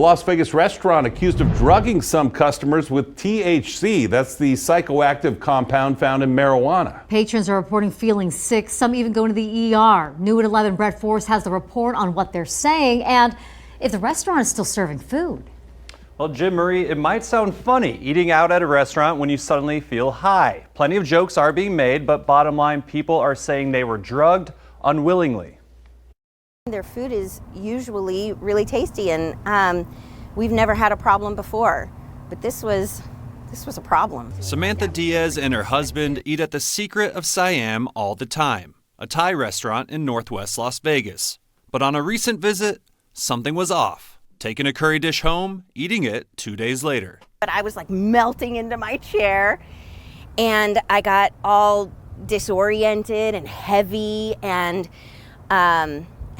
A Las Vegas restaurant accused of drugging some customers with THC. That's the psychoactive compound found in marijuana. Patrons are reporting feeling sick, some even going to the ER. New at 11, Brett Forrest has the report on what they're saying and if the restaurant is still serving food. Well, Jim Murray, it might sound funny eating out at a restaurant when you suddenly feel high. Plenty of jokes are being made, but bottom line, people are saying they were drugged unwillingly. Their food is usually really tasty, and we've never had a problem before, but this was a problem. Samantha Diaz and her husband eat at the Secret of Siam all the time, a Thai restaurant in Northwest Las Vegas. But on a recent visit, something was off. Taking a curry dish home, eating it 2 days later. But I was like melting into my chair, and I got all disoriented and heavy, and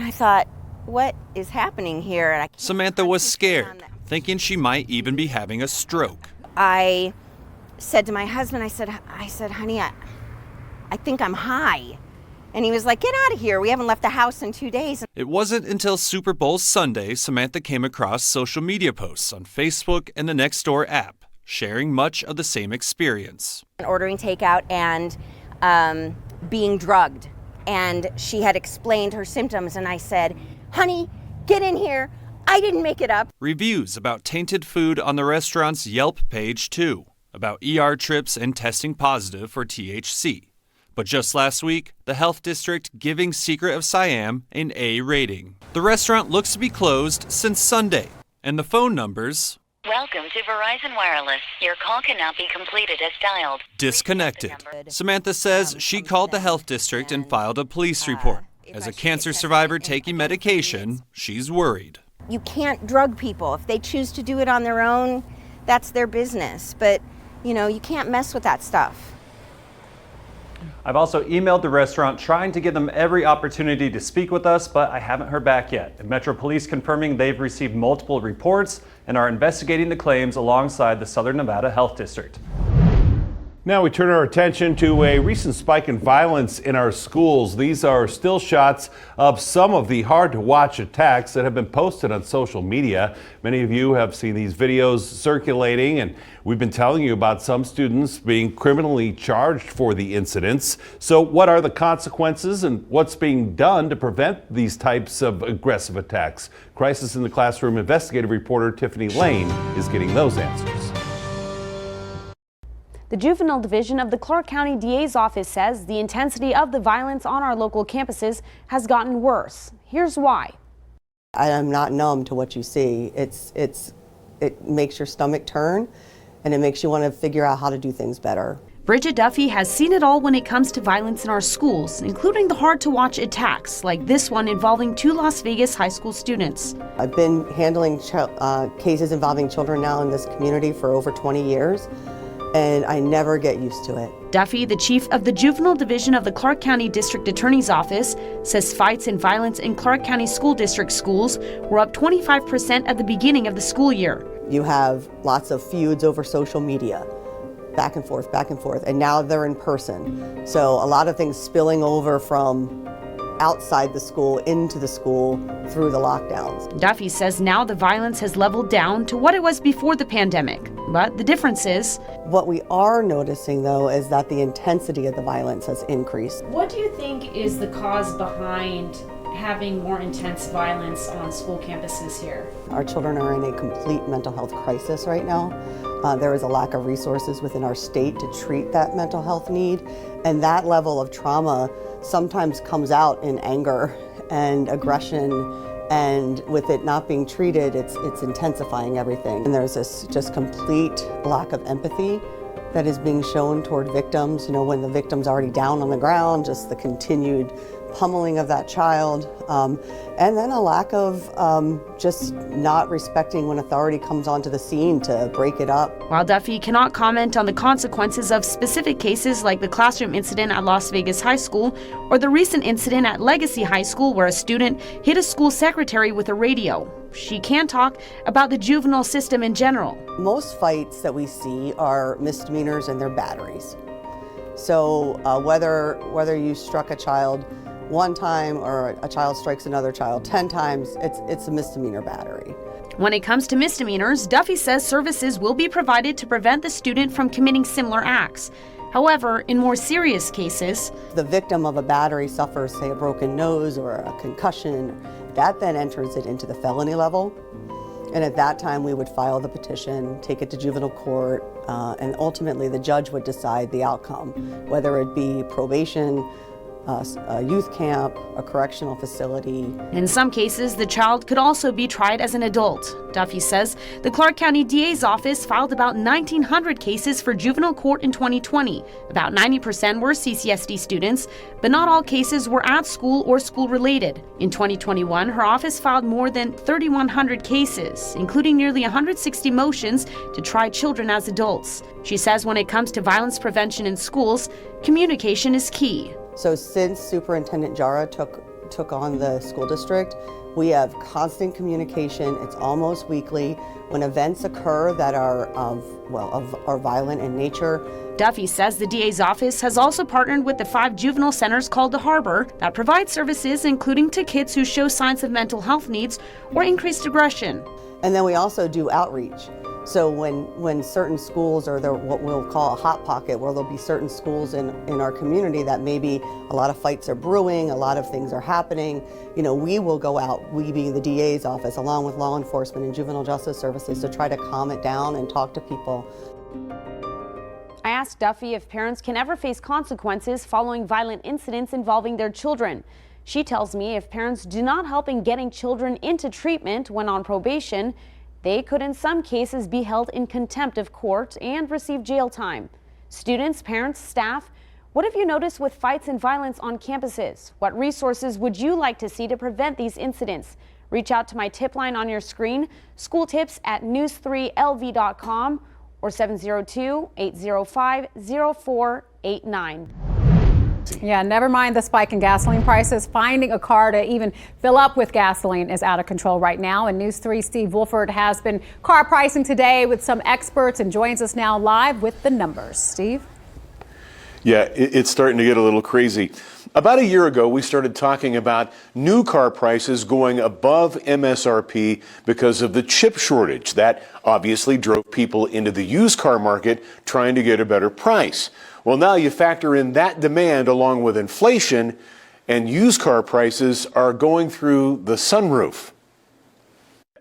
I thought, what is happening here? And Samantha was scared, thinking she might even be having a stroke. I said to my husband, I said, honey, I think I'm high. And he was like, get out of here. We haven't left the house in 2 days. It wasn't until Super Bowl Sunday Samantha came across social media posts on Facebook and the Nextdoor app, sharing much of the same experience. Ordering takeout and being drugged. And she had explained her symptoms, and I said, honey, get in here. I didn't make it up. Reviews about tainted food on the restaurant's Yelp page too, about ER trips and testing positive for THC. But just last week, the health district giving Secret of Siam an A rating. The restaurant looks to be closed since Sunday, and the phone numbers... Welcome to Verizon Wireless. Your call cannot be completed as dialed. Disconnected. Samantha says she called the health district and filed a police report. As a cancer survivor taking medication, she's worried. You can't drug people. If they choose to do it on their own, that's their business. But, you can't mess with that stuff. I've also emailed the restaurant trying to give them every opportunity to speak with us, but I haven't heard back yet. And Metro Police confirming they've received multiple reports and are investigating the claims alongside the Southern Nevada Health District. Now we turn our attention to a recent spike in violence in our schools. These are still shots of some of the hard-to-watch attacks that have been posted on social media. Many of you have seen these videos circulating, and we've been telling you about some students being criminally charged for the incidents. So what are the consequences and what's being done to prevent these types of aggressive attacks? Crisis in the Classroom investigative reporter Tiffany Lane is getting those answers. The Juvenile Division of the Clark County DA's office says the intensity of the violence on our local campuses has gotten worse. Here's why. I am not numb to what you see. It makes your stomach turn, and it makes you want to figure out how to do things better. Bridget Duffy has seen it all when it comes to violence in our schools, including the hard-to-watch attacks like this one involving 2 Las Vegas high school students. I've been handling cases involving children now in this community for over 20 years. And I never get used to it. Duffy, the chief of the Juvenile Division of the Clark County District Attorney's Office, says fights and violence in Clark County School District schools were up 25% at the beginning of the school year. You have lots of feuds over social media, back and forth, and now they're in person. So a lot of things spilling over from outside the school into the school through the lockdowns. Duffy says now the violence has leveled down to what it was before the pandemic. But the difference is... What we are noticing, though, is that the intensity of the violence has increased. What do you think is the cause behind having more intense violence on school campuses here? Our children are in a complete mental health crisis right now. There is a lack of resources within our state to treat that mental health need, and that level of trauma sometimes comes out in anger and aggression, and with it not being treated, it's intensifying everything. And there's this just complete lack of empathy that is being shown toward victims, when the victim's already down on the ground, just the continued pummeling of that child, and then a lack of just not respecting when authority comes onto the scene to break it up. While Duffy cannot comment on the consequences of specific cases like the classroom incident at Las Vegas High School or the recent incident at Legacy High School where a student hit a school secretary with a radio, she can talk about the juvenile system in general. Most fights that we see are misdemeanors and they're batteries. So whether you struck a child one time or a child strikes another child 10 times, it's a misdemeanor battery. When it comes to misdemeanors, Duffy says services will be provided to prevent the student from committing similar acts. However, in more serious cases, The victim of a battery suffers, say, a broken nose or a concussion. That then enters it into the felony level. And at that time, we would file the petition, take it to juvenile court, and ultimately the judge would decide the outcome, whether it be probation, a youth camp, a correctional facility. in some cases, the child could also be tried as an adult. Duffy says the Clark County DA's office filed about 1,900 cases for juvenile court in 2020. About 90% were CCSD students, but not all cases were at school or school-related. In 2021, her office filed more than 3,100 cases, including nearly 160 motions to try children as adults. She says when it comes to violence prevention in schools, communication is key. So since Superintendent Jara took on the school district, we have constant communication. It's almost weekly. When events occur that are violent in nature. Duffy says the DA's office has also partnered with the 5 juvenile centers called the Harbor that provide services including to kids who show signs of mental health needs or increased aggression. And then we also do outreach. So when certain schools are what we'll call a hot pocket, where there'll be certain schools in our community that maybe a lot of fights are brewing, a lot of things are happening, we will go out, we being the DA's office, along with law enforcement and juvenile justice services, to try to calm it down and talk to people. I asked Duffy if parents can ever face consequences following violent incidents involving their children. She tells me if parents do not help in getting children into treatment when on probation, they could in some cases be held in contempt of court and receive jail time. Students, parents, staff, what have you noticed with fights and violence on campuses? What resources would you like to see to prevent these incidents? Reach out to my tip line on your screen, schooltips@news3lv.com or 702-805-0489. Yeah, never mind the spike in gasoline prices. Finding a car to even fill up with gasoline is out of control right now. And News 3 Steve Wolford has been car pricing today with some experts and joins us now live with the numbers. Steve? Yeah, it's starting to get a little crazy. About a year ago, we started talking about new car prices going above MSRP because of the chip shortage. That obviously drove people into the used car market trying to get a better price. Well, now you factor in that demand along with inflation, and used car prices are going through the sunroof.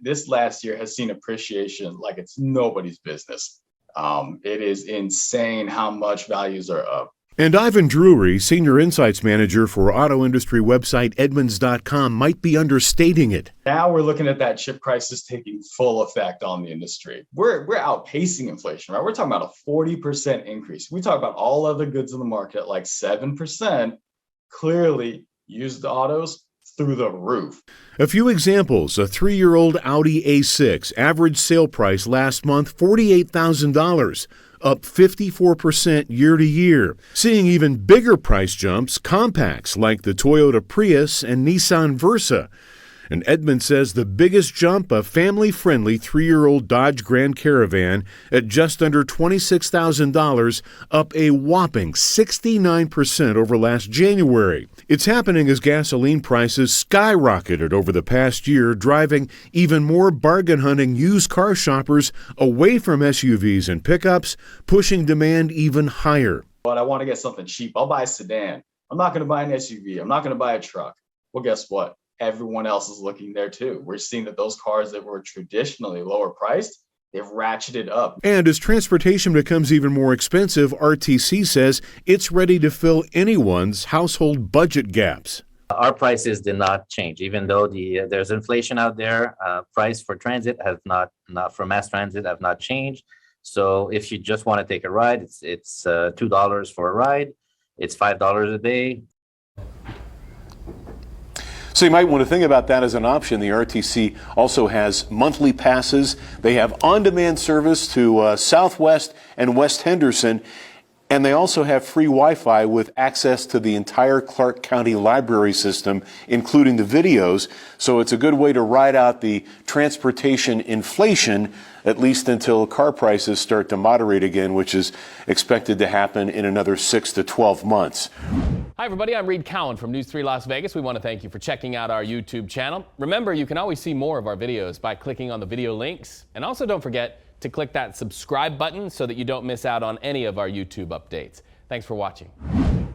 This last year has seen appreciation like it's nobody's business. It is insane how much values are up. And Ivan Drury, Senior Insights Manager for auto industry website Edmunds.com, might be understating it. Now we're looking at that chip crisis taking full effect on the industry. We're outpacing inflation, right? We're talking about a 40% increase. We talk about all other goods in the market at like 7%. Clearly, used autos through the roof. A few examples: a 3-year-old Audi A6, average sale price last month $48,000. Up 54% year to year. Seeing even bigger price jumps, compacts like the Toyota Prius and Nissan Versa. And Edmunds says the biggest jump, a family-friendly 3-year-old Dodge Grand Caravan at just under $26,000, up a whopping 69% over last January. It's happening as gasoline prices skyrocketed over the past year, driving even more bargain-hunting used car shoppers away from SUVs and pickups, pushing demand even higher. But I want to get something cheap. I'll buy a sedan. I'm not going to buy an SUV. I'm not going to buy a truck. Well, guess what? Everyone else is looking there too. We're seeing that those cars that were traditionally lower priced, they've ratcheted up. And as transportation becomes even more expensive, RTC says it's ready to fill anyone's household budget gaps. Our prices did not change, even though there's inflation out there. Price for transit has not for mass transit have not changed. So if you just want to take a ride, it's $2 for a ride. It's $5 a day. So you might want to think about that as an option. The RTC also has monthly passes. They have on-demand service to Southwest and West Henderson. And they also have free Wi-Fi with access to the entire Clark County library system, including the videos. So it's a good way to ride out the transportation inflation, at least until car prices start to moderate again, which is expected to happen in another 6 to 12 months. Hi, everybody. I'm Reed Cowan from News 3 Las Vegas. We want to thank you for checking out our YouTube channel. Remember, you can always see more of our videos by clicking on the video links. And also don't forget to click that subscribe button so that you don't miss out on any of our YouTube updates. Thanks for watching.